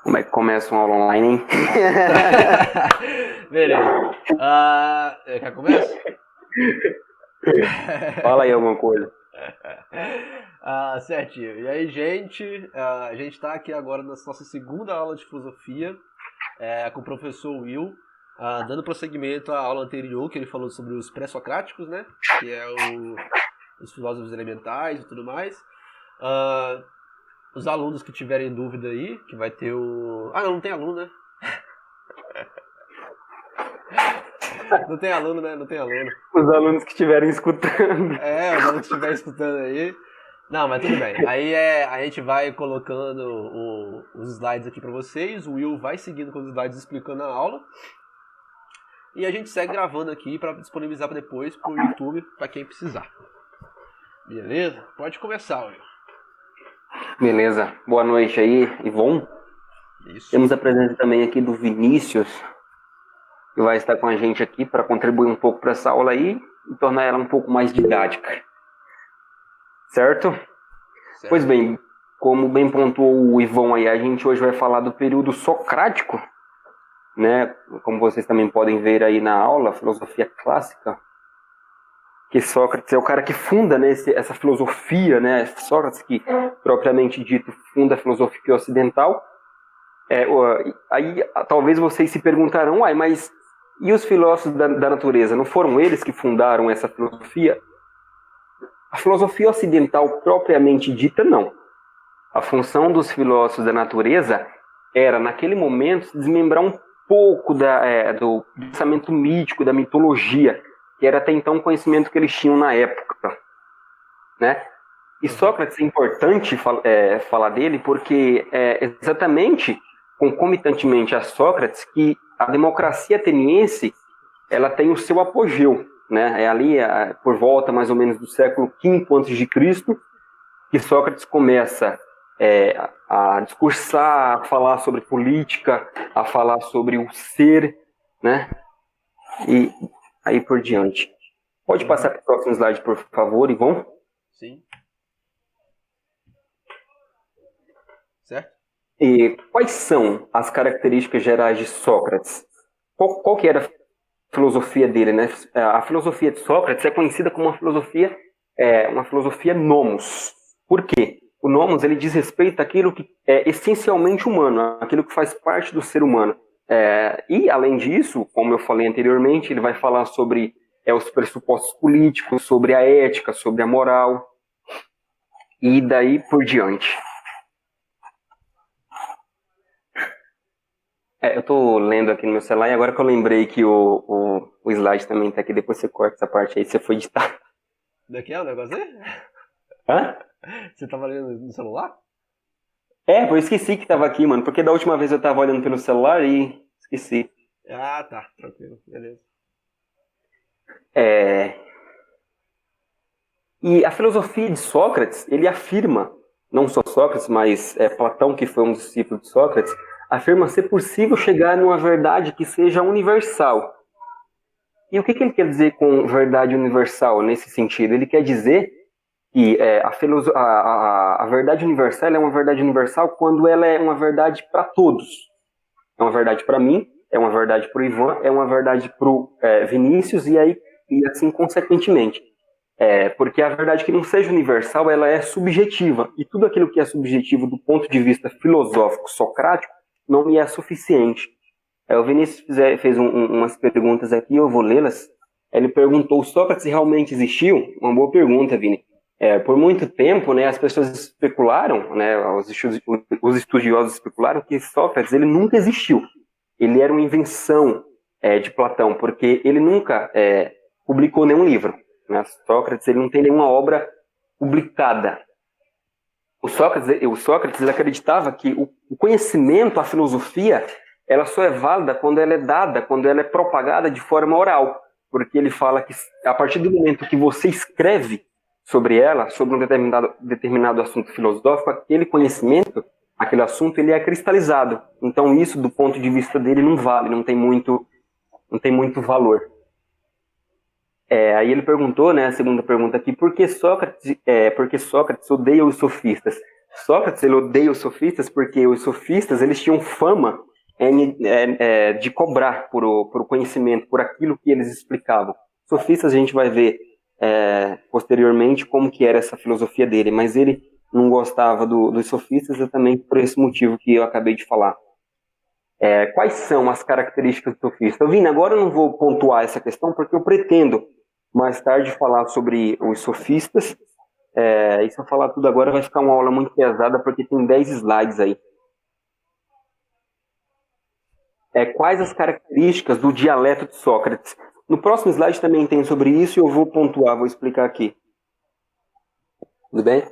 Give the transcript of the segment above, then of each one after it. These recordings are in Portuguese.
Como é que começa uma aula online, hein? Beleza. Quer começar? Fala aí alguma coisa. Certinho. E aí, gente, a gente está aqui agora na nossa segunda aula de filosofia com o professor Will, dando prosseguimento à aula anterior, que ele falou sobre os pré-socráticos, né? Que é os filósofos elementais e tudo mais. Os alunos que tiverem dúvida aí, que vai ter o... não tem aluno, né? Não tem aluno, né? Não tem aluno. Os alunos que estiverem escutando. Os alunos que estiverem escutando aí. Não, mas tudo bem. Aí a gente vai colocando os slides aqui pra vocês. O Will vai seguindo com os slides explicando a aula. E a gente segue gravando aqui pra disponibilizar depois pro YouTube, pra quem precisar. Beleza? Pode começar, Will. Beleza. Boa noite aí, Ivon. Isso. Temos a presença também aqui do Vinícius, que vai estar com a gente aqui para contribuir um pouco para essa aula aí e tornar ela um pouco mais didática. Certo? Pois bem, como bem pontuou o Ivon aí, a gente hoje vai falar do período socrático, né? Como vocês também podem ver aí na aula, filosofia clássica, que Sócrates é o cara que funda, né, essa filosofia, né? Sócrates que, propriamente dito, funda a filosofia ocidental. Aí talvez vocês se perguntarão, mas e os filósofos da natureza? Não foram eles que fundaram essa filosofia? A filosofia ocidental propriamente dita, não. A função dos filósofos da natureza era, naquele momento, desmembrar um pouco do pensamento mítico, da mitologia, que era até então o conhecimento que eles tinham na época, né? E Sócrates é importante falar dele porque exatamente concomitantemente a Sócrates que a democracia ateniense ela tem o seu apogeu, né? É ali por volta mais ou menos do século V a.C. que Sócrates começa a discursar, a falar sobre política, a falar sobre o ser, né? E aí por diante. Pode passar para o próximo slide, por favor, Ivon? Sim. Certo? E quais são as características gerais de Sócrates? Qual que era a filosofia dele, né? A filosofia de Sócrates é conhecida como uma filosofia nomos. Por quê? O nomos ele diz respeito àquilo que é essencialmente humano, aquilo que faz parte do ser humano. E, além disso, como eu falei anteriormente, ele vai falar sobre os pressupostos políticos, sobre a ética, sobre a moral, e daí por diante. Eu tô lendo aqui no meu celular e agora que eu lembrei que o slide também tá aqui, depois você corta essa parte aí, você foi editar. Daqui é o negócio aí? Hã? Você tava lendo no celular? Eu esqueci que tava aqui, mano, porque da última vez eu tava olhando pelo celular e esqueci. Tá, tranquilo, beleza. E a filosofia de Sócrates, ele afirma, não só Sócrates, mas Platão, que foi um discípulo de Sócrates, afirma ser possível chegar numa verdade que seja universal. E o que ele quer dizer com verdade universal nesse sentido? Ele quer dizer que a verdade universal é uma verdade universal quando ela é uma verdade para todos. É uma verdade para mim, é uma verdade para o Ivan, é uma verdade para o Vinícius e assim consequentemente. Porque a verdade que não seja universal, ela é subjetiva. E tudo aquilo que é subjetivo do ponto de vista filosófico, socrático, não me é suficiente. O Vinícius fez umas perguntas aqui, eu vou lê-las. Ele perguntou, Sócrates realmente existiu? Uma boa pergunta, Vini. Por muito tempo, né, as pessoas especularam, né, os estudiosos especularam que Sócrates ele nunca existiu. Ele era uma invenção de Platão, porque ele nunca publicou nenhum livro. Né? Sócrates ele não tem nenhuma obra publicada. O Sócrates ele acreditava que o conhecimento, a filosofia, ela só é válida quando ela é dada, quando ela é propagada de forma oral. Porque ele fala que a partir do momento que você escreve sobre ela, sobre um determinado assunto filosófico, aquele conhecimento, aquele assunto, ele é cristalizado. Então isso, do ponto de vista dele, não vale, não tem muito valor. Aí ele perguntou, né, a segunda pergunta aqui, por que Sócrates odeia os sofistas? Sócrates, ele odeia os sofistas porque os sofistas, eles tinham fama de cobrar por conhecimento, por aquilo que eles explicavam. Sofistas, a gente vai ver posteriormente como que era essa filosofia dele, mas ele não gostava dos sofistas exatamente por esse motivo que eu acabei de falar. Quais são as características do sofista? Vini, agora eu não vou pontuar essa questão porque eu pretendo mais tarde falar sobre os sofistas. E se eu falar tudo agora vai ficar uma aula muito pesada porque tem 10 slides aí. Quais as características do dialeto de Sócrates? No próximo slide também tem sobre isso e eu vou pontuar, vou explicar aqui. Tudo bem?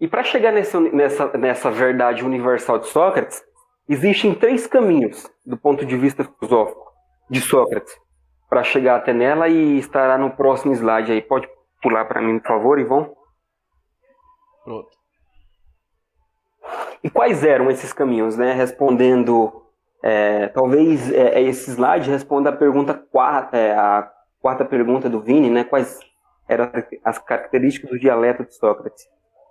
E para chegar nessa verdade universal de Sócrates, existem 3 caminhos do ponto de vista filosófico de Sócrates para chegar até nela e estará no próximo slide aí. Pode pular para mim, por favor, Ivon? Pronto. E quais eram esses caminhos, né? Respondendo, talvez esse slide responda a pergunta a quarta pergunta do Vini, né? Quais eram as características do dialeto de Sócrates?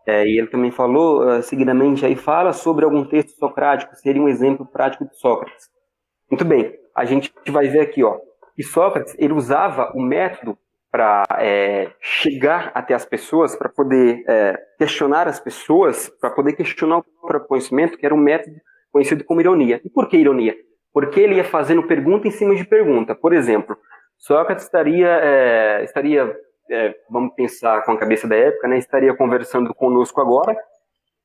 E ele também falou, seguidamente, aí fala sobre algum texto socrático, seria um exemplo prático de Sócrates. Muito bem, a gente vai ver aqui, que Sócrates, ele usava o método para chegar até as pessoas, para poder questionar as pessoas, para poder questionar o próprio conhecimento, que era um método conhecido como ironia. E por que ironia? Porque ele ia fazendo pergunta em cima de pergunta. Por exemplo, Sócrates estaria vamos pensar com a cabeça da época, né, estaria conversando conosco agora,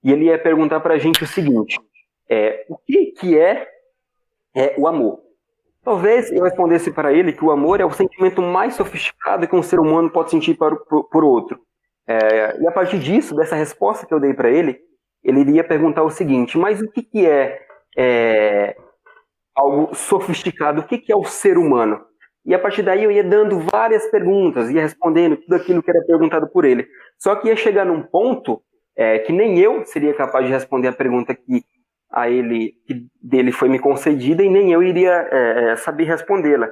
e ele ia perguntar para a gente o seguinte, o que é o amor? Talvez eu respondesse para ele que o amor é o sentimento mais sofisticado que um ser humano pode sentir por outro. E a partir disso, dessa resposta que eu dei para ele iria perguntar o seguinte, mas o que é algo sofisticado? O que é o ser humano? E a partir daí eu ia dando várias perguntas, ia respondendo tudo aquilo que era perguntado por ele. Só que ia chegar num ponto que nem eu seria capaz de responder a pergunta que dele foi me concedida e nem eu iria saber respondê-la.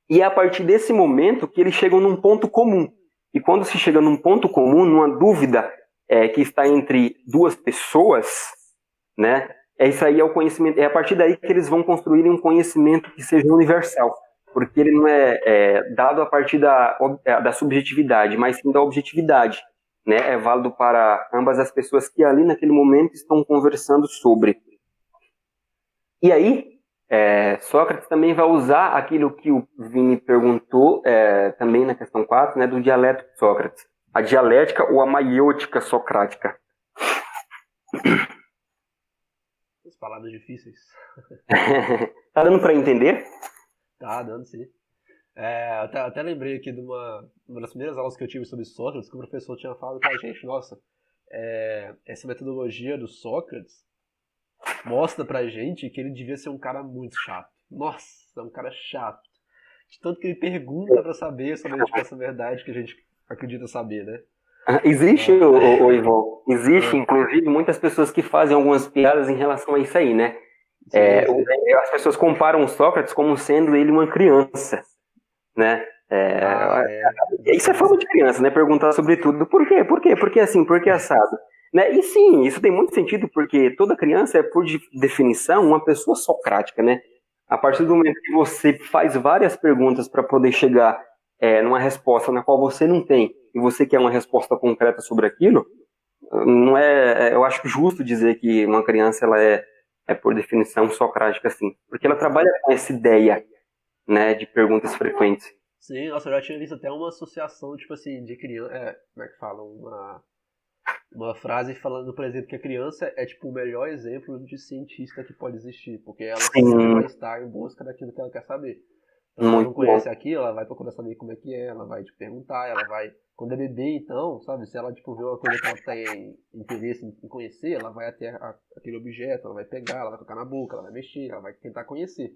E é a partir desse momento que eles chegam num ponto comum. E quando se chega num ponto comum, numa dúvida que está entre duas pessoas, né? Isso aí é o conhecimento. É a partir daí que eles vão construir um conhecimento que seja universal, porque ele não é dado a partir da subjetividade, mas sim da objetividade, né? É válido para ambas as pessoas que ali naquele momento estão conversando sobre. E aí, Sócrates também vai usar aquilo que o Vini perguntou também na questão 4, né, do dialeto de Sócrates. A dialética ou a maiêutica socrática. As palavras difíceis. Tá dando para entender? Tá dando, sim. Até lembrei aqui de uma das primeiras aulas que eu tive sobre Sócrates, que o professor tinha falado pra gente, nossa, essa metodologia do Sócrates mostra pra gente que ele devia ser um cara muito chato. Nossa, é um cara chato. De tanto que ele pergunta pra saber sobre tipo, essa verdade que a gente acredita saber, né? Existe, Ivan, existe, inclusive, muitas pessoas que fazem algumas piadas em relação a isso aí, né? Sim. As pessoas comparam o Sócrates como sendo ele uma criança, né? Isso é forma de criança, né? Perguntar sobre tudo. Por quê? Por quê? Por que assim? Por que assado? Né? E sim, isso tem muito sentido, porque toda criança é, por definição, uma pessoa socrática, né? A partir do momento que você faz várias perguntas para poder chegar numa resposta na qual você não tem, e você quer uma resposta concreta sobre aquilo, não eu acho justo dizer que uma criança ela é por definição socrática, assim, porque ela trabalha com essa ideia, né, de perguntas frequentes. Sim, nossa, eu já tinha visto até uma associação, tipo assim, de criança, como é que fala, uma frase falando, por exemplo, que a criança é tipo o melhor exemplo de cientista que pode existir, porque ela sempre vai estar em busca daquilo que ela quer saber. Então, se ela não conhece aquilo, ela vai procurar saber como é que é, ela vai te perguntar, ela vai... Quando é bebê, então, sabe, se ela tipo, vê uma coisa que ela tem interesse em conhecer, ela vai até aquele objeto, ela vai pegar, ela vai tocar na boca, ela vai mexer, ela vai tentar conhecer.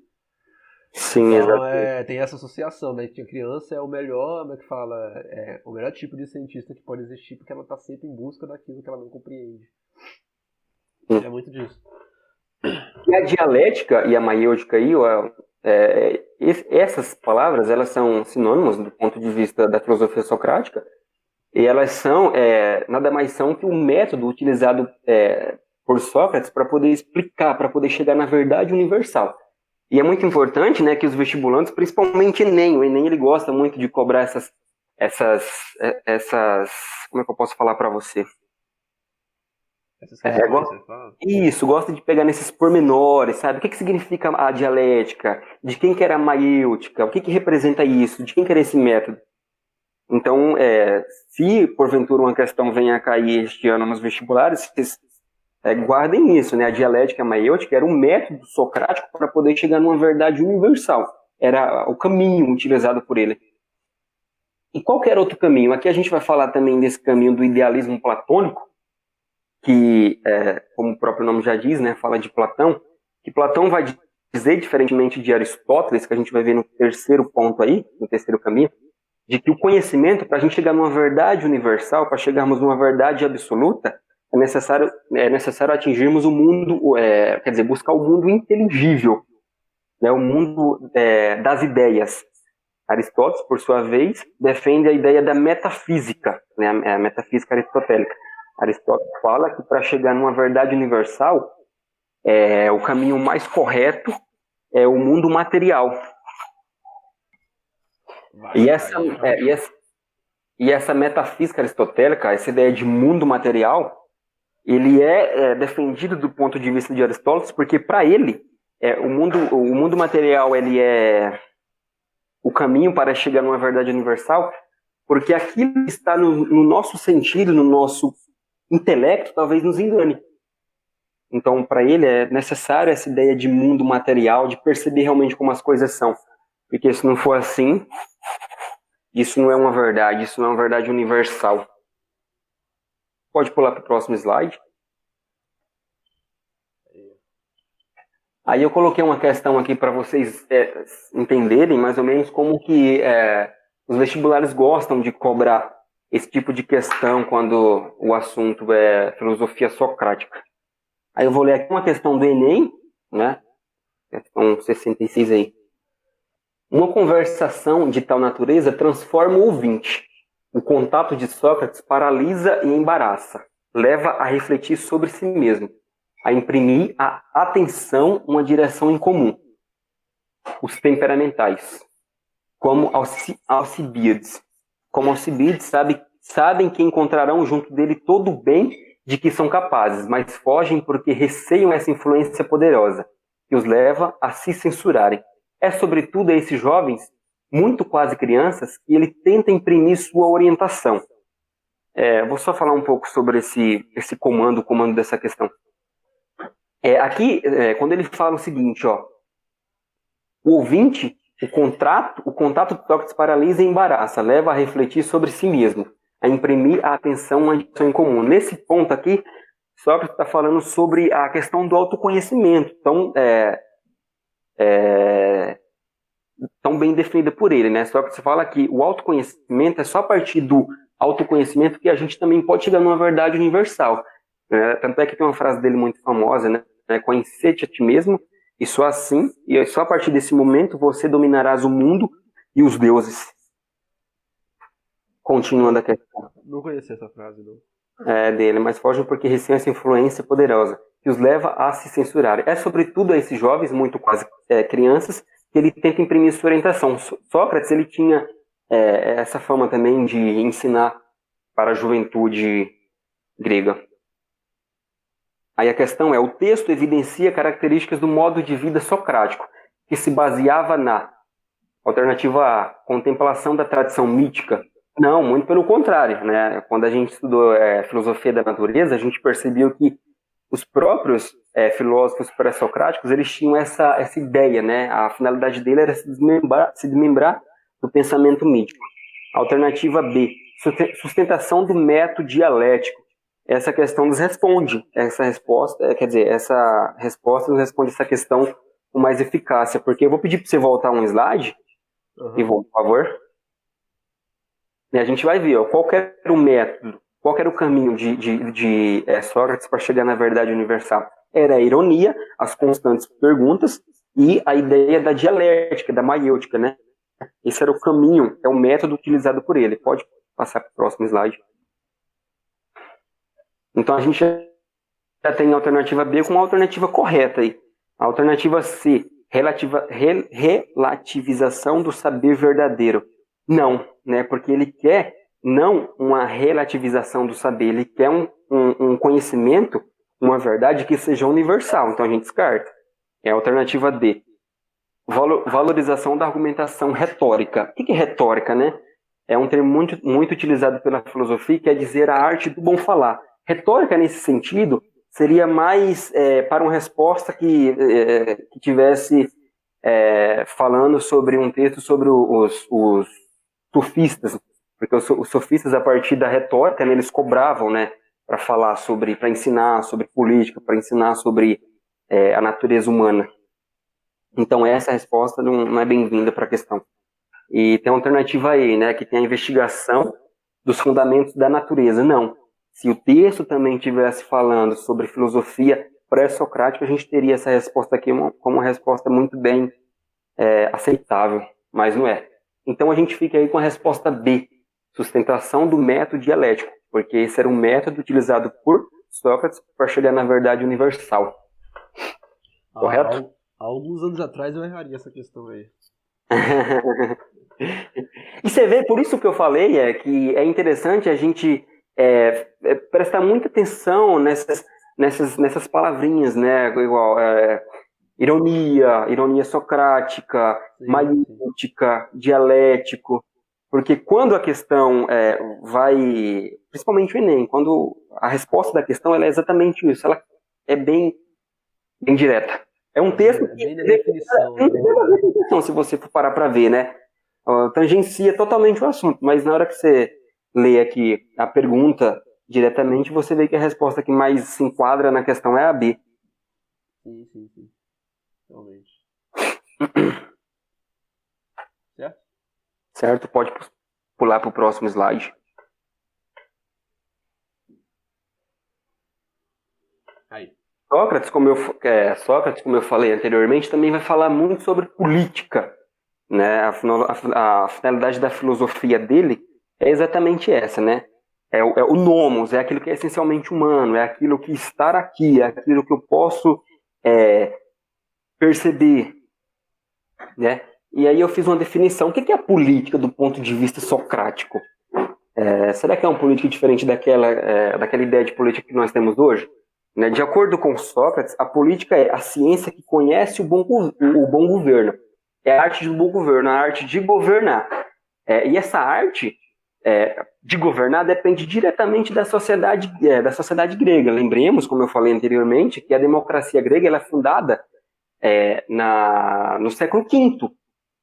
Sim, então, tem essa associação, né, que a criança é o melhor, como é que fala, o melhor tipo de cientista que pode existir, porque ela está sempre em busca daquilo que ela não compreende. É muito disso. E a dialética e a maiêutica aí, essas palavras, elas são sinônimos do ponto de vista da filosofia socrática, E elas são, nada mais são que um método utilizado por Sócrates para poder explicar, para poder chegar na verdade universal. E é muito importante, né, que os vestibulantes, principalmente o Enem ele gosta muito de cobrar essas, como é que eu posso falar para você? Essas questões, você fala? Isso, gosta de pegar nesses pormenores, sabe? O que significa a dialética? De quem que era a maiêutica? O que representa isso? De quem que era esse método? Então, se porventura uma questão venha a cair este ano nos vestibulares, vocês guardem isso, né? A dialética maiêutica era um método socrático para poder chegar numa verdade universal. Era o caminho utilizado por ele. E qualquer outro caminho? Aqui a gente vai falar também desse caminho do idealismo platônico, que, como o próprio nome já diz, né, fala de Platão, que Platão vai dizer, diferentemente de Aristóteles, que a gente vai ver no terceiro ponto aí, no terceiro caminho, de que o conhecimento, para a gente chegar numa verdade universal, para chegarmos numa verdade absoluta, é necessário atingirmos o mundo, quer dizer, buscar o mundo inteligível, né, o mundo das ideias. Aristóteles, por sua vez, defende a ideia da metafísica, né, a metafísica aristotélica. Aristóteles fala que para chegar numa verdade universal, o caminho mais correto é o mundo material. E essa metafísica aristotélica, essa ideia de mundo material, ele é defendido do ponto de vista de Aristóteles, porque para ele, o mundo material ele é o caminho para chegar numa verdade universal, porque aquilo que está no nosso sentido, no nosso intelecto, talvez nos engane. Então, para ele é necessário essa ideia de mundo material, de perceber realmente como as coisas são. Porque se não for assim, isso não é uma verdade, isso não é uma verdade universal. Pode pular para o próximo slide. Aí eu coloquei uma questão aqui para vocês entenderem mais ou menos como que os vestibulares gostam de cobrar esse tipo de questão quando o assunto é filosofia socrática. Aí eu vou ler aqui uma questão do Enem, né? Questão 66 aí. Uma conversação de tal natureza transforma o ouvinte. O contato de Sócrates paralisa e embaraça. Leva a refletir sobre si mesmo. A imprimir a atenção uma direção em comum. Os temperamentais. Como Alcibíades. Como Alcibíades sabem que encontrarão junto dele todo o bem de que são capazes, mas fogem porque receiam essa influência poderosa, que os leva a se censurarem. É sobretudo a esses jovens, muito quase crianças, que ele tenta imprimir sua orientação. Vou só falar um pouco sobre esse comando, o comando dessa questão. Aqui, quando ele fala o seguinte, ó, o ouvinte, o contato de Sócrates paralisa e embaraça, leva a refletir sobre si mesmo, a imprimir a atenção uma direção em comum. Nesse ponto aqui, Sócrates está falando sobre a questão do autoconhecimento, tão bem definida por ele, né? Sócrates fala que o autoconhecimento é só a partir do autoconhecimento que a gente também pode chegar numa verdade universal. Tanto é que tem uma frase dele muito famosa, né? Conhecer-te a ti mesmo, e só assim, e só a partir desse momento você dominarás o mundo e os deuses. Continuando a questão. Não conheci essa frase, não. Dele, mas fogem porque receiam essa influência poderosa, que os leva a se censurar. É sobretudo a esses jovens, muito quase crianças, que ele tenta imprimir sua orientação. Sócrates, ele tinha essa fama também de ensinar para a juventude grega. Aí a questão o texto evidencia características do modo de vida socrático, que se baseava na alternativa A, contemplação da tradição mítica. Não, muito pelo contrário, né? Quando a gente estudou filosofia da natureza, a gente percebeu que os próprios filósofos pré-socráticos, eles tinham essa ideia, né? A finalidade dele era se desmembrar do pensamento mítico. Alternativa B, sustentação do método dialético. Essa questão nos responde, essa resposta nos responde essa questão com mais eficácia, porque eu vou pedir para você voltar um slide, e por favor. E a gente vai ver, ó, qual era o método, qual era o caminho de Sócrates para chegar na verdade universal. Era a ironia, as constantes perguntas e a ideia da dialética, da maiêutica, né? Esse era o caminho, é o método utilizado por ele. Pode passar para o próximo slide. Então a gente já tem a alternativa B com uma alternativa correta aí. A alternativa C, relativização do saber verdadeiro. Não, né? Porque ele quer não uma relativização do saber, ele quer um conhecimento, uma verdade que seja universal. Então a gente descarta. É a alternativa D. Valorização da argumentação retórica. O que é retórica, né? É um termo muito utilizado pela filosofia, que é dizer a arte do bom falar. Retórica, nesse sentido, seria mais para uma resposta que tivesse falando sobre um texto sobre os sofistas, porque os sofistas, a partir da retórica, né, eles cobravam, né, para ensinar sobre política, para ensinar sobre a natureza humana. Então essa resposta não é bem-vinda para a questão. E tem a alternativa E, né, que tem a investigação dos fundamentos da natureza. Não. Se o texto também estivesse falando sobre filosofia pré-socrática, a gente teria essa resposta aqui como uma resposta muito bem aceitável, mas não é. Então a gente fica aí com a resposta B, sustentação do método dialético, porque esse era um método utilizado por Sócrates para chegar na verdade universal. Correto? Há alguns anos atrás eu erraria essa questão aí. E você vê, por isso que eu falei, que é interessante a gente prestar muita atenção nessas palavrinhas, né? Igual ironia socrática, maiêutica, dialético, porque quando a questão vai, principalmente o Enem, quando a resposta da questão ela é exatamente isso, ela é bem direta. É um texto que bem na definição, né? Se você for parar para ver, né? Tangencia totalmente o assunto, mas na hora que você lê aqui a pergunta diretamente, você vê que a resposta que mais se enquadra na questão é a B. Sim. Realmente. Certo? Pode pular para o próximo slide. Aí. Sócrates, como eu falei anteriormente, também vai falar muito sobre política, né? A finalidade da filosofia dele é exatamente essa, né? É o nomos, é aquilo que é essencialmente humano, é aquilo que está aqui, é aquilo que eu posso perceber, né? E aí eu fiz uma definição. O que é a política do ponto de vista socrático? Será que é uma política diferente daquela ideia de política que nós temos hoje? Né? De acordo com Sócrates, a política é a ciência que conhece o bom governo. É a arte do bom governo, a arte de governar. E essa arte de governar depende diretamente da sociedade grega. Lembremos, como eu falei anteriormente, que a democracia grega ela é fundada no século V,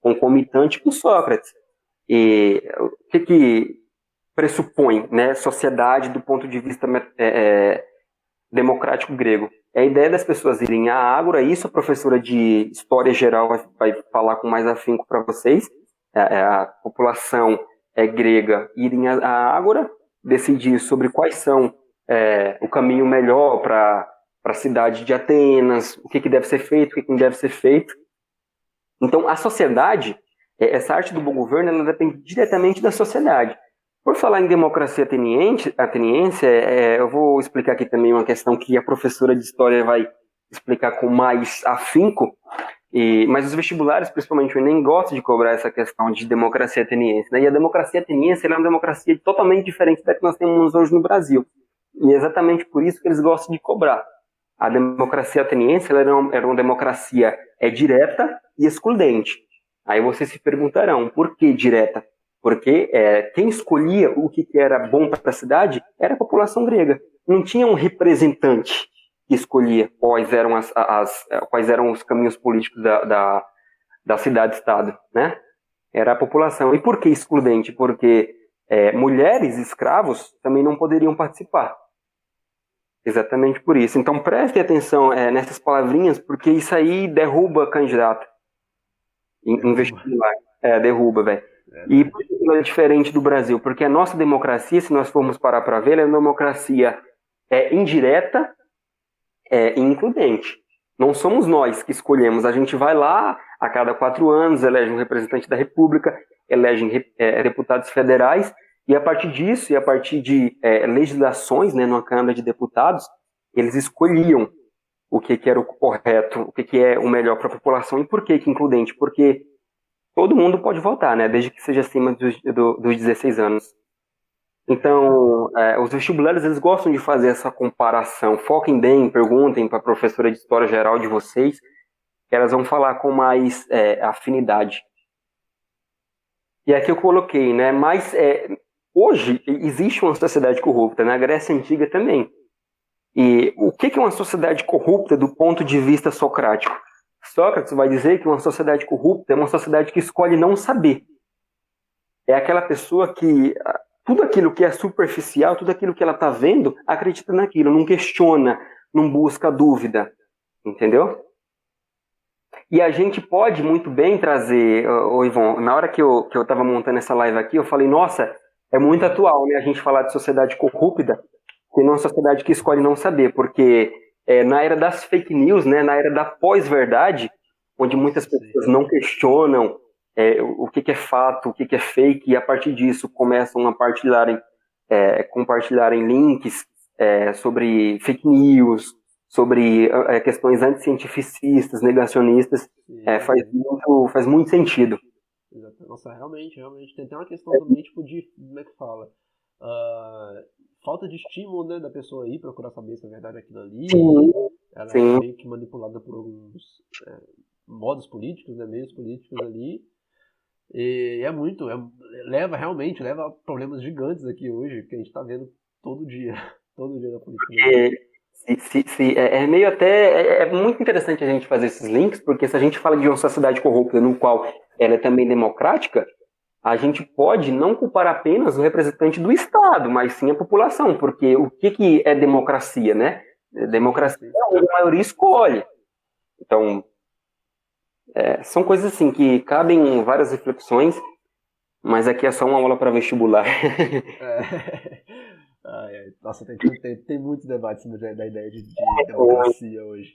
concomitante com Sócrates. E o que pressupõe, né, sociedade do ponto de vista democrático grego? É a ideia das pessoas irem à ágora, isso a professora de História Geral vai falar com mais afinco para vocês, a população grega irem à ágora, decidir sobre quais são o caminho melhor para a cidade de Atenas, o que deve ser feito, o que não deve ser feito. Então, a sociedade, essa arte do bom governo, ela depende diretamente da sociedade. Por falar em democracia ateniense, eu vou explicar aqui também uma questão que a professora de História vai explicar com mais afinco, mas os vestibulares, principalmente o Enem, gostam de cobrar essa questão de democracia ateniense. Né? E a democracia ateniense ela é uma democracia totalmente diferente da que nós temos hoje no Brasil. E é exatamente por isso que eles gostam de cobrar. A democracia ateniense ela era uma democracia direta e excludente. Aí vocês se perguntarão, por que direta? Porque quem escolhia o que era bom para a cidade era a população grega. Não tinha um representante que escolhia quais eram os caminhos políticos da cidade-estado, né? Era a população. E por que excludente? Porque mulheres, escravos, também não poderiam participar. Exatamente por isso. Então preste atenção nessas palavrinhas, porque isso aí derruba candidato em vestibular. Derruba, velho. E por que ela é diferente do Brasil? Porque a nossa democracia, se nós formos parar para ver, ela é uma democracia indireta e includente. Não somos nós que escolhemos. A gente vai lá, a cada 4 anos, elege um representante da República, elege deputados federais, E a partir disso, e a partir de legislações, né, numa Câmara de Deputados, eles escolhiam o que era o correto, o que é o melhor para a população e por que includente? Porque todo mundo pode votar, né, desde que seja acima dos 16 anos. Então, os vestibulares, eles gostam de fazer essa comparação. Foquem bem, perguntem para a professora de História Geral de vocês, que elas vão falar com mais afinidade. E aqui eu coloquei, né, mas hoje existe uma sociedade corrupta, na Grécia Antiga também. E o que é uma sociedade corrupta do ponto de vista socrático? Sócrates vai dizer que uma sociedade corrupta é uma sociedade que escolhe não saber. É aquela pessoa que tudo aquilo que é superficial, tudo aquilo que ela está vendo, acredita naquilo, não questiona, não busca dúvida, entendeu? E a gente pode muito bem trazer, Ivon, na hora que eu estava montando essa live aqui, eu falei, nossa, é muito atual, né, a gente falar de sociedade corrupta, tem uma sociedade que escolhe não saber, porque na era das fake news, né, na era da pós-verdade, onde muitas pessoas não questionam o que é fato, o que é fake, e a partir disso começam a compartilharem links sobre fake news, sobre questões anticientificistas, negacionistas, faz muito sentido. Nossa, realmente. Tem até uma questão também, tipo, de, como é que fala? Falta de estímulo, né, da pessoa ir procurar saber se é verdade aquilo ali. Sim, ela sim. é meio que manipulada por alguns modos políticos, né, meios políticos ali. E leva a problemas gigantes aqui hoje, que a gente tá vendo todo dia na política. É meio até. É muito interessante a gente fazer esses links, porque se a gente fala de uma sociedade corrupta no qual ela é também democrática, a gente pode não culpar apenas o representante do Estado, mas sim a população, porque o que é democracia, né? Democracia é onde a maioria escolhe. Então, são coisas assim que cabem em várias reflexões, mas aqui é só uma aula para vestibular. Nossa, tem muito debate sobre da ideia de democracia hoje.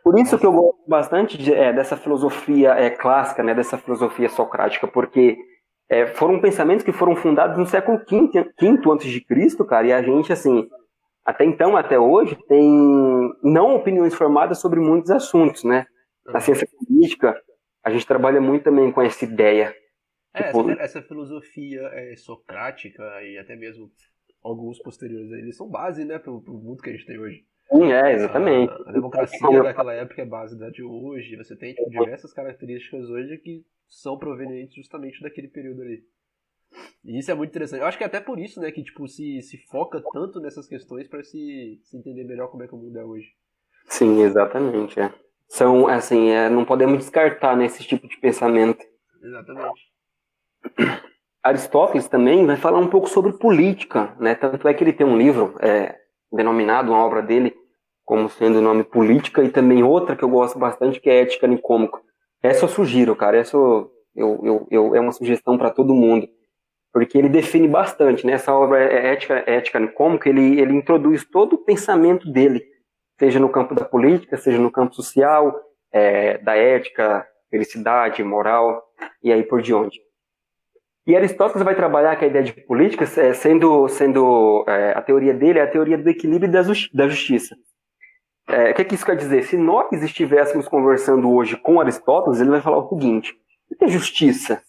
Por isso que eu gosto bastante dessa filosofia clássica, né, dessa filosofia socrática, porque foram pensamentos que foram fundados no século V antes de Cristo, cara, e a gente, assim, até então, até hoje, tem não opiniões formadas sobre muitos assuntos, né? Na ciência política, a gente trabalha muito também com essa ideia. Essa filosofia socrática e até mesmo alguns posteriores, eles são base, né, pro mundo que a gente tem hoje. Sim, exatamente. A democracia daquela época é base da de hoje. Você tem diversas características hoje que são provenientes justamente daquele período ali. E isso é muito interessante. Eu acho que é até por isso, né, que tipo, se foca tanto nessas questões para se entender melhor como é que o mundo é hoje. Sim, exatamente. São, assim, não podemos descartar nesse tipo de pensamento. Exatamente. Aristóteles também vai falar um pouco sobre política, né? Tanto é que ele tem um livro denominado, uma obra dele, como sendo o nome Política, e também outra que eu gosto bastante, que é Ética Nicômaco. Essa eu sugiro, cara. Essa é uma sugestão para todo mundo, porque ele define bastante, né? Essa obra Ética Nicômaco, ele introduz todo o pensamento dele, seja no campo da política, seja no campo social, da ética, felicidade, moral, e aí por diante. E Aristóteles vai trabalhar com a ideia de política, sendo a teoria dele é a teoria do equilíbrio da justiça. O que isso quer dizer? Se nós estivéssemos conversando hoje com Aristóteles, ele vai falar o seguinte: o que é justiça?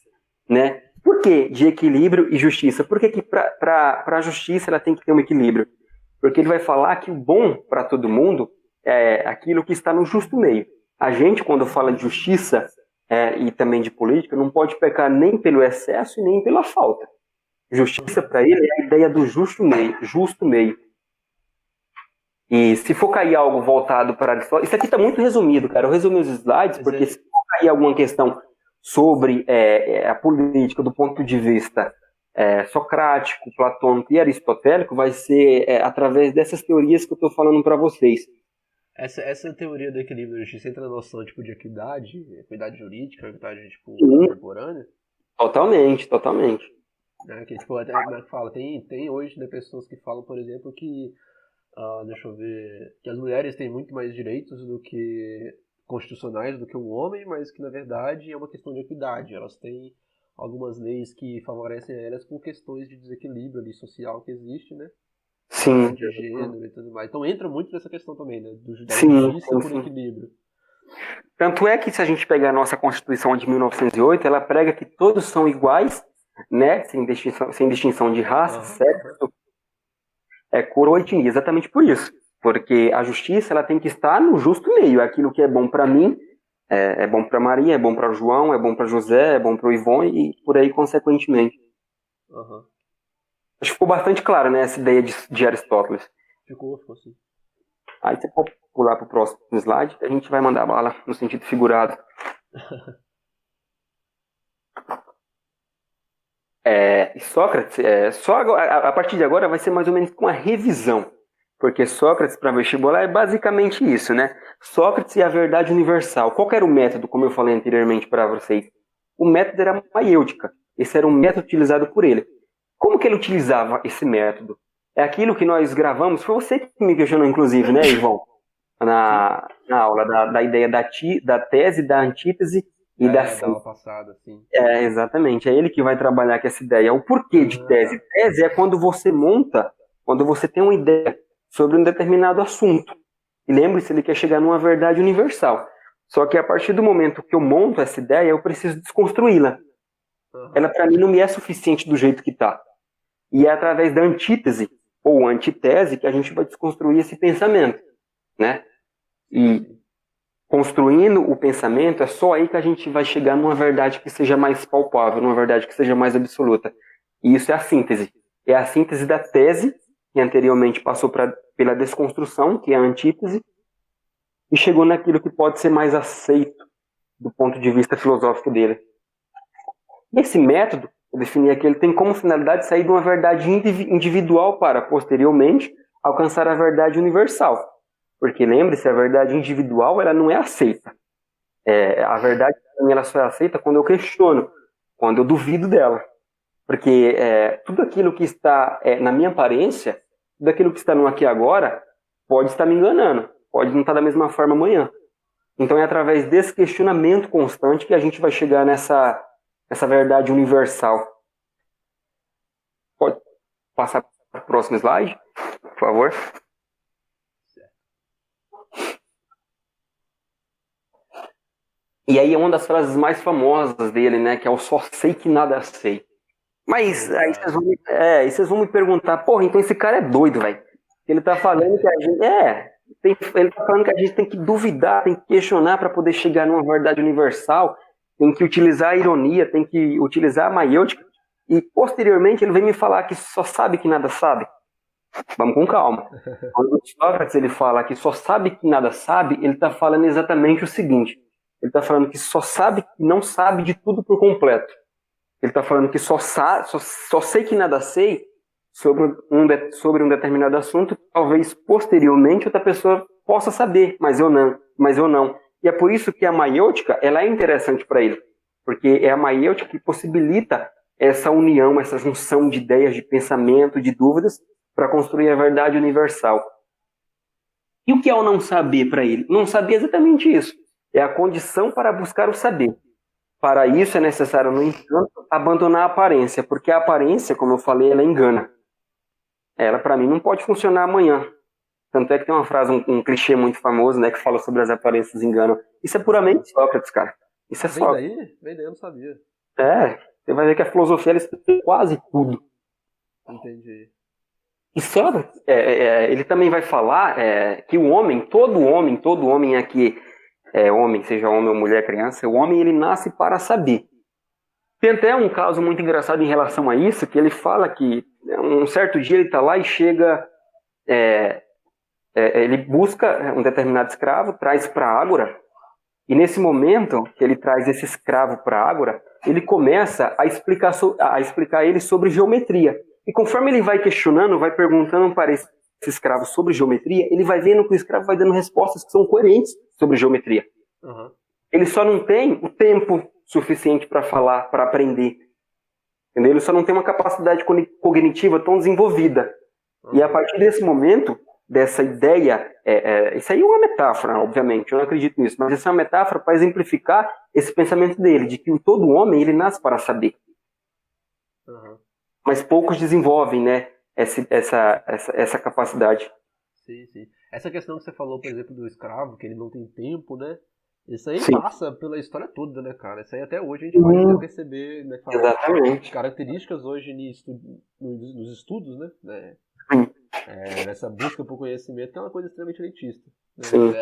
Né? Por que de equilíbrio e justiça? Por que para a justiça ela tem que ter um equilíbrio? Porque ele vai falar que o bom para todo mundo é aquilo que está no justo meio. A gente, quando fala de justiça e também de política, não pode pecar nem pelo excesso e nem pela falta. Justiça, para ele, é a ideia do justo meio. E se for cair algo voltado para Aristóteles, isso aqui está muito resumido, cara. Eu resumi os slides, porque se for cair alguma questão sobre a política do ponto de vista socrático, platônico e aristotélico, vai ser através dessas teorias que eu estou falando para vocês. Essa teoria do equilíbrio da justiça entra na noção tipo, de equidade jurídica, equidade tipo, contemporânea? Totalmente. Que, tipo, até como é que fala? Tem hoje pessoas que falam, por exemplo, que deixa eu ver, que as mulheres têm muito mais direitos do que constitucionais do que o homem, mas que na verdade é uma questão de equidade. Elas têm algumas leis que favorecem elas por questões de desequilíbrio ali social que existe, né? Sim, De gênero e tudo mais. Então entra muito nessa questão também, né? Da sim, justiça por sim. equilíbrio. Tanto é que se a gente pegar a nossa Constituição de 1908, ela prega que todos são iguais, né? Sem distinção de raça, sexo, cor ou etnia. Exatamente por isso. Porque a justiça ela tem que estar no justo meio. Aquilo que é bom para mim é bom para Maria, é bom para João, é bom para José, é bom para o Ivone e por aí consequentemente. Acho que ficou bastante claro, né? Essa ideia de Aristóteles. Ficou sim. Aí você pode pular para o próximo slide, a gente vai mandar bala no sentido figurado. Sócrates, a partir de agora vai ser mais ou menos com a revisão, porque Sócrates para vestibular é basicamente isso, né? Sócrates e a verdade universal. Qual era o método, como eu falei anteriormente para vocês? O método era a maiêutica. Esse era um método utilizado por ele. Como que ele utilizava esse método? É aquilo que nós gravamos, foi você que me questionou, inclusive, né, Ivan? Na aula da ideia da tese, da antítese e da síntese. Da aula passada, sim. Exatamente. É ele que vai trabalhar com essa ideia. O porquê de tese? Tese é quando você monta, quando você tem uma ideia sobre um determinado assunto. E lembre-se, ele quer chegar numa verdade universal. Só que a partir do momento que eu monto essa ideia, eu preciso desconstruí-la. Ela, para mim, não me é suficiente do jeito que está. E é através da antítese ou antitese que a gente vai desconstruir esse pensamento, né? E construindo o pensamento, é só aí que a gente vai chegar numa verdade que seja mais palpável, numa verdade que seja mais absoluta. E isso é a síntese. É a síntese da tese, que anteriormente passou pela desconstrução, que é a antítese, e chegou naquilo que pode ser mais aceito do ponto de vista filosófico dele. Esse método, eu defini aqui, ele tem como finalidade sair de uma verdade individual para, posteriormente, alcançar a verdade universal. Porque lembre-se, a verdade individual ela não é aceita. A verdade ela só é aceita quando eu questiono, quando eu duvido dela. Porque tudo aquilo que está na minha aparência, tudo aquilo que está no aqui e agora, pode estar me enganando, pode não estar da mesma forma amanhã. Então é através desse questionamento constante que a gente vai chegar nessa verdade universal. Pode passar para o próximo slide, por favor. E aí é uma das frases mais famosas dele, né? Que é o só sei que nada sei. Mas aí vocês vão me perguntar, porra, então esse cara é doido, velho. Ele tá falando que a gente. Ele tá falando que a gente tem que duvidar, tem que questionar para poder chegar numa verdade universal, tem que utilizar a ironia, tem que utilizar a maiêutica, e posteriormente ele vem me falar que só sabe que nada sabe. Vamos com calma. Quando Sócrates ele fala que só sabe que nada sabe, ele está falando exatamente o seguinte. Ele está falando que só sabe que não sabe de tudo por completo. Ele está falando que só sei que nada sei sobre um determinado assunto, talvez posteriormente outra pessoa possa saber, mas eu não. E é por isso que a maiêutica ela é interessante para ele, porque é a maiêutica que possibilita essa união, essa junção de ideias, de pensamento, de dúvidas, para construir a verdade universal. E o que é o não saber para ele? Não saber é exatamente isso. É a condição para buscar o saber. Para isso é necessário, no entanto, abandonar a aparência, porque a aparência, como eu falei, ela engana. Ela, para mim, não pode funcionar amanhã. Tanto é que tem uma frase, um clichê muito famoso, né, que fala sobre as aparências enganam. Isso é puramente Sócrates, cara. Isso é Sócrates. Vem daí, eu não sabia. Você vai ver que a filosofia ela explica quase tudo. Entendi. E Sócrates, ele também vai falar que todo homem aqui, homem, seja homem ou mulher, criança, o homem ele nasce para saber. Tem até um caso muito engraçado em relação a isso, que ele fala que um certo dia ele está lá e chega, ele busca um determinado escravo, traz para a ágora, e nesse momento que ele traz esse escravo para a ágora, ele começa a explicar ele sobre geometria. E conforme ele vai questionando, vai perguntando para esse escravo sobre geometria, ele vai vendo que o escravo vai dando respostas que são coerentes sobre geometria. Uhum. Ele só não tem o tempo suficiente para falar, para aprender. Entendeu? Ele só não tem uma capacidade cognitiva tão desenvolvida. Uhum. E a partir desse momento, dessa ideia, isso aí é uma metáfora, obviamente, eu não acredito nisso, mas essa é uma metáfora para exemplificar esse pensamento dele, de que todo homem ele nasce para saber. Aham. Mas poucos desenvolvem, né, essa capacidade. Sim, sim. Essa questão que você falou, por exemplo, do escravo, que ele não tem tempo, né? Isso aí Sim. passa pela história toda, né, cara? Isso aí até hoje a gente pode Sim, perceber, né, que fala, exatamente. características hoje nos estudos, né? Sim, Nessa busca por conhecimento, que é uma coisa extremamente elitista. Né? sim,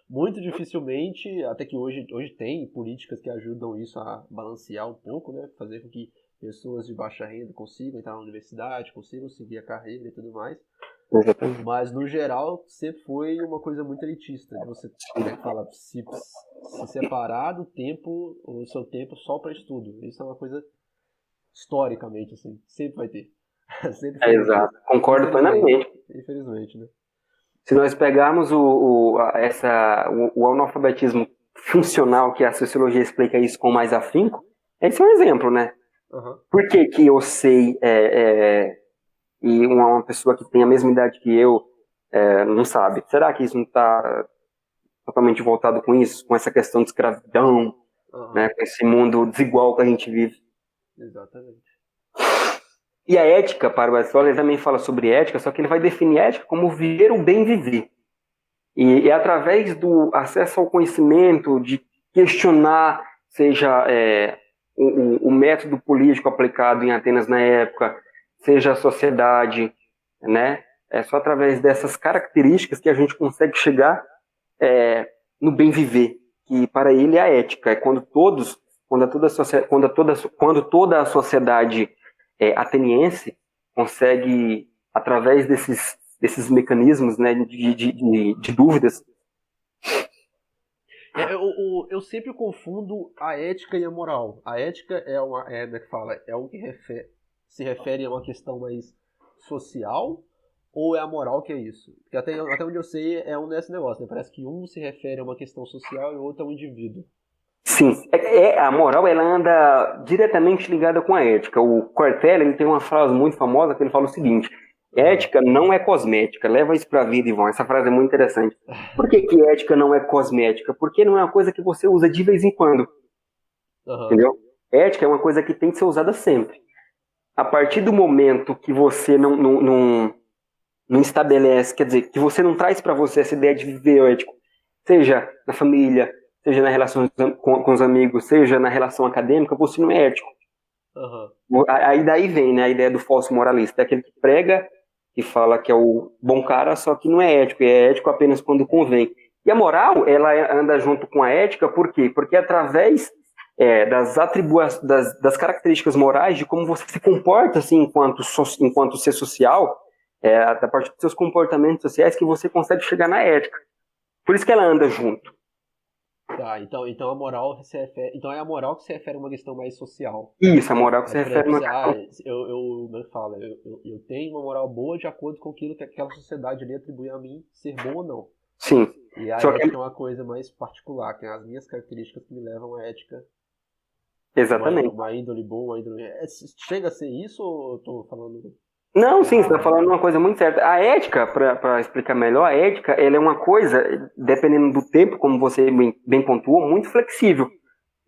Muito dificilmente, até que hoje tem políticas que ajudam isso a balancear um pouco, né? Fazer com que pessoas de baixa renda consigam entrar na universidade, consigam seguir a carreira e tudo mais. exatamente. Mas, no geral, sempre foi uma coisa muito elitista. De você, como é que fala, se separar do tempo, o seu tempo só para estudo. Isso é uma coisa, historicamente, assim, sempre vai ter. Sempre É foi assim. exato. Concordo Infelizmente. plenamente. Infelizmente, né? Se nós pegarmos o analfabetismo funcional, que a sociologia explica isso com mais afinco, esse é um exemplo, né? Aham. Por que que eu sei e uma pessoa que tem a mesma idade que eu não sabe? Será que isso não está totalmente voltado com isso? Com essa questão de escravidão, né? Aham. Com esse mundo desigual que a gente vive? Exatamente. E a ética, para o Aristotle, ele também fala sobre ética, só que ele vai definir ética como viver o bem viver. E é através do acesso ao conhecimento, de questionar, seja o método político aplicado em Atenas na época, seja a sociedade, né? É só através dessas características que a gente consegue chegar no bem viver, que para ele é a ética. É quando toda a sociedade ateniense consegue, através desses mecanismos, né, de dúvidas. Eu sempre confundo a ética e a moral. A ética como é que fala? É o que se refere a uma questão mais social, ou é a moral que é isso? Porque até onde eu sei é um desse negócio, né? Parece que um se refere a uma questão social e o outro a um indivíduo. Sim, a moral ela anda diretamente ligada com a ética. O Cortella ele tem uma frase muito famosa que ele fala o seguinte: Aham. ética não é cosmética, leva isso para a vida, Ivan. Essa frase é muito interessante. Por que que ética não é cosmética? Porque não é uma coisa que você usa de vez em quando, Aham. entendeu? Ética é uma coisa que tem que ser usada sempre. A partir do momento que você não estabelece, quer dizer, que você não traz para você essa ideia de viver ético, seja na família, seja na relação com os amigos, seja na relação acadêmica, você não é ético. Aham. Aí daí vem, né, a ideia do falso moralista, é aquele que prega, que fala que é o bom cara, só que não é ético, é ético apenas quando convém. E a moral, ela anda junto com a ética, por quê? Porque através das características morais, de como você se comporta assim, enquanto ser social, a partir dos seus comportamentos sociais, que você consegue chegar na ética. Por isso que ela anda junto. Tá, então a moral se refere, então é a moral que se refere a uma questão mais social. Isso, a moral que se Por refere a exemplo, uma ah, questão. como é que fala? Eu tenho uma moral boa de acordo com aquilo que aquela sociedade ali atribui a mim ser bom ou não. Sim. E a Só que, ética é uma coisa mais particular, que é as minhas características que me levam à ética, exatamente. uma índole boa, uma índole. Chega a ser isso ou eu tô falando Não, sim, você está errado? falando uma coisa muito certa. A ética, para explicar melhor, a ética ela é uma coisa, dependendo do tempo, como você bem pontuou, muito flexível.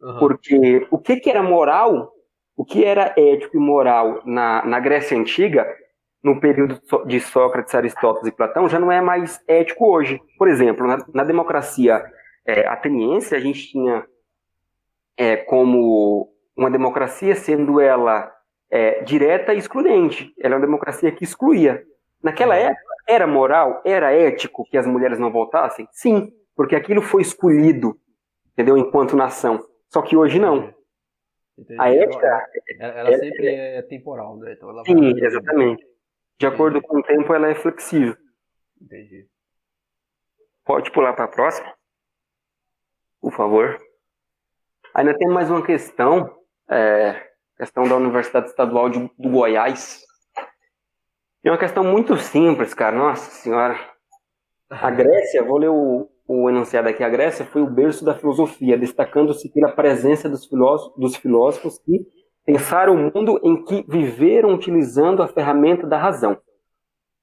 Aham. Porque o que era moral, o que era ético e moral na Grécia Antiga, no período de Sócrates, Aristóteles e Platão, já não é mais ético hoje. Por exemplo, na democracia ateniense, a gente tinha como uma democracia, sendo ela direta e excludente. Ela é uma democracia que excluía. Naquela Aham. época, era moral, era ético que as mulheres não votassem? Sim, porque aquilo foi escolhido, entendeu? Enquanto nação. Só que hoje não. Entendi. A Entendi. ética, Ela ela, sempre é temporal, né? Então ela vai sim, mudando. exatamente. De acordo Entendi. com o tempo, ela é flexível. Entendi. Pode pular para a próxima, por favor. Ainda tem mais uma questão da Universidade Estadual do Goiás. É uma questão muito simples, cara. Nossa Senhora. A Grécia, vou ler o enunciado aqui. A Grécia foi o berço da filosofia, destacando-se pela presença dos filósofos que pensaram o mundo em que viveram utilizando a ferramenta da razão.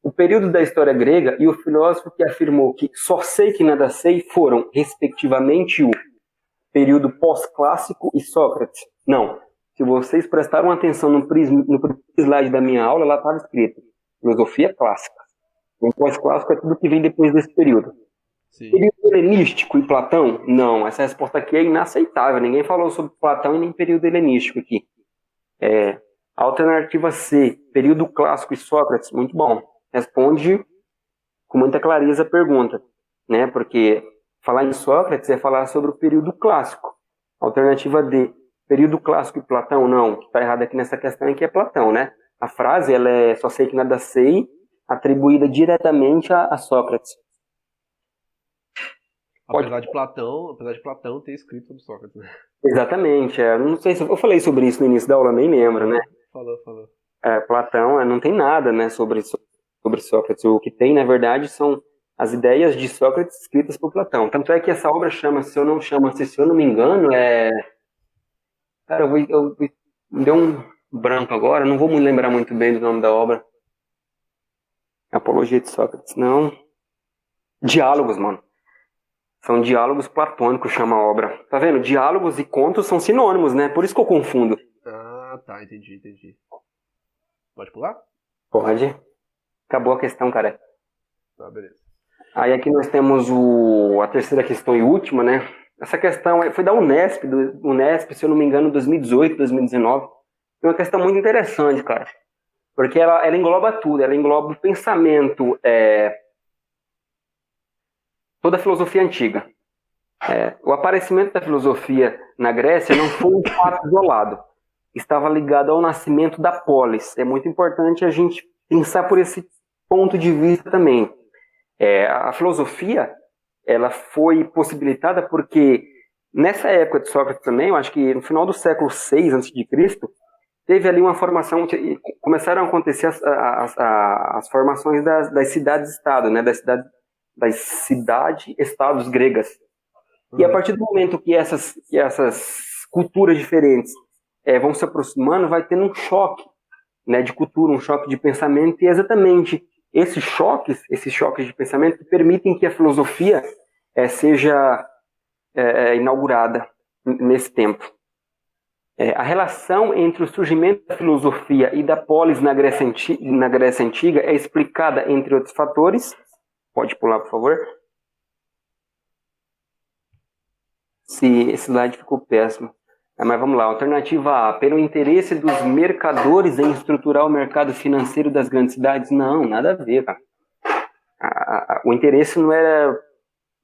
O período da história grega e o filósofo que afirmou que só sei que nada sei foram, respectivamente, o período pós-clássico e Sócrates. Não. Se vocês prestaram atenção no primeiro slide da minha aula, lá estava escrito filosofia clássica. O pós-clássico é tudo que vem depois desse período. Sim. Período helenístico e Platão? Não, essa resposta aqui é inaceitável. Ninguém falou sobre Platão e nem período helenístico aqui. Alternativa C, período clássico e Sócrates? Muito bom. Responde com muita clareza a pergunta, né? Porque falar em Sócrates é falar sobre o período clássico. Alternativa D, período clássico e Platão? Não, o que está errado aqui nessa questão é que é Platão, né? A frase, ela é só sei que nada sei, atribuída diretamente a Sócrates. Apesar de Platão ter escrito sobre Sócrates, né? Exatamente. Não sei se eu falei sobre isso no início da aula, nem lembro, né? Falou. Platão não tem nada, né, sobre Sócrates. O que tem, na verdade, são as ideias de Sócrates escritas por Platão. Tanto é que essa obra chama, se eu não me engano, Cara, me deu um branco agora, não vou me lembrar muito bem do nome da obra. Apologia de Sócrates, não. Diálogos, mano. São diálogos platônicos, chama a obra. Tá vendo? Diálogos e contos são sinônimos, né? Por isso que eu confundo. Ah, tá, entendi. Pode pular? Pode. Acabou a questão, cara. Tá, beleza. Aí aqui nós temos a terceira questão e última, né? Essa questão foi da Unesp, se eu não me engano, 2018, 2019. É uma questão muito interessante, cara. Porque ela engloba tudo, ela engloba o pensamento, toda a filosofia antiga. O aparecimento da filosofia na Grécia não foi um fato isolado. Estava ligado ao nascimento da polis. É muito importante a gente pensar por esse ponto de vista também. A filosofia, ela foi possibilitada porque nessa época de Sócrates também, eu acho que no final do século VI a.C., teve ali uma formação, começaram a acontecer as formações das cidades-estado, né, das cidades-estados gregas. E a partir do momento que essas culturas diferentes vão se aproximando, vai tendo um choque, né, de cultura, um choque de pensamento, e é exatamente esses choques de pensamento que permitem que a filosofia seja inaugurada nesse tempo. A relação entre o surgimento da filosofia e da polis na Grécia Antiga é explicada, entre outros fatores. Pode pular, por favor. Esse slide ficou péssimo. Mas vamos lá. Alternativa A. Pelo interesse dos mercadores em estruturar o mercado financeiro das grandes cidades? Não, nada a ver, cara. O interesse não era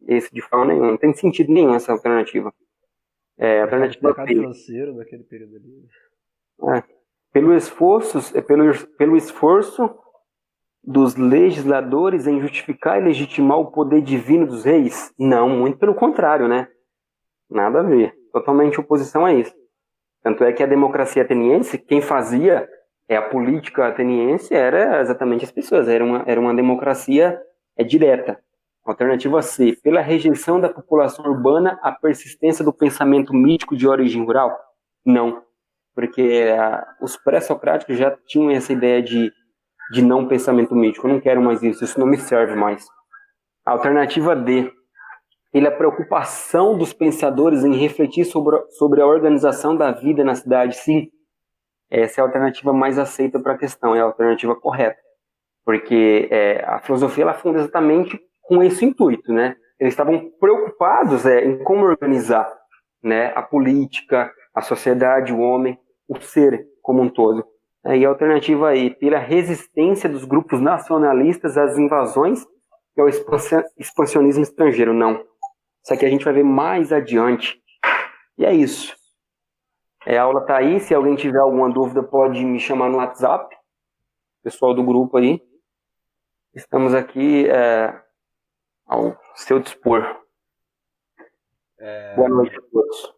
esse de forma nenhuma. Não tem sentido nenhum essa alternativa. Alternativa mercado B. financeiro naquele período ali. Pelo esforço dos legisladores em justificar e legitimar o poder divino dos reis? Não, muito pelo contrário, né? Nada a ver. Totalmente oposição a isso. Tanto é que a democracia ateniense, quem fazia a política ateniense era exatamente as pessoas. Era uma democracia direta. Alternativa C. Pela rejeição da população urbana à persistência do pensamento mítico de origem rural? Não. Porque os pré-socráticos já tinham essa ideia de não pensamento mítico. Eu não quero mais isso não me serve mais. Alternativa D. Pela preocupação dos pensadores em refletir sobre a organização da vida na cidade? Sim. Essa é a alternativa mais aceita para a questão, é a alternativa correta. Porque a filosofia ela funda exatamente com esse intuito, né? Eles estavam preocupados em como organizar, né, a política, a sociedade, o homem, o ser como um todo. E a alternativa aí, pela resistência dos grupos nacionalistas às invasões e ao expansionismo estrangeiro? Não. Isso aqui a gente vai ver mais adiante. E é isso. A aula tá aí. Se alguém tiver alguma dúvida, pode me chamar no WhatsApp. Pessoal do grupo aí. Estamos aqui ao seu dispor. Boa noite a todos.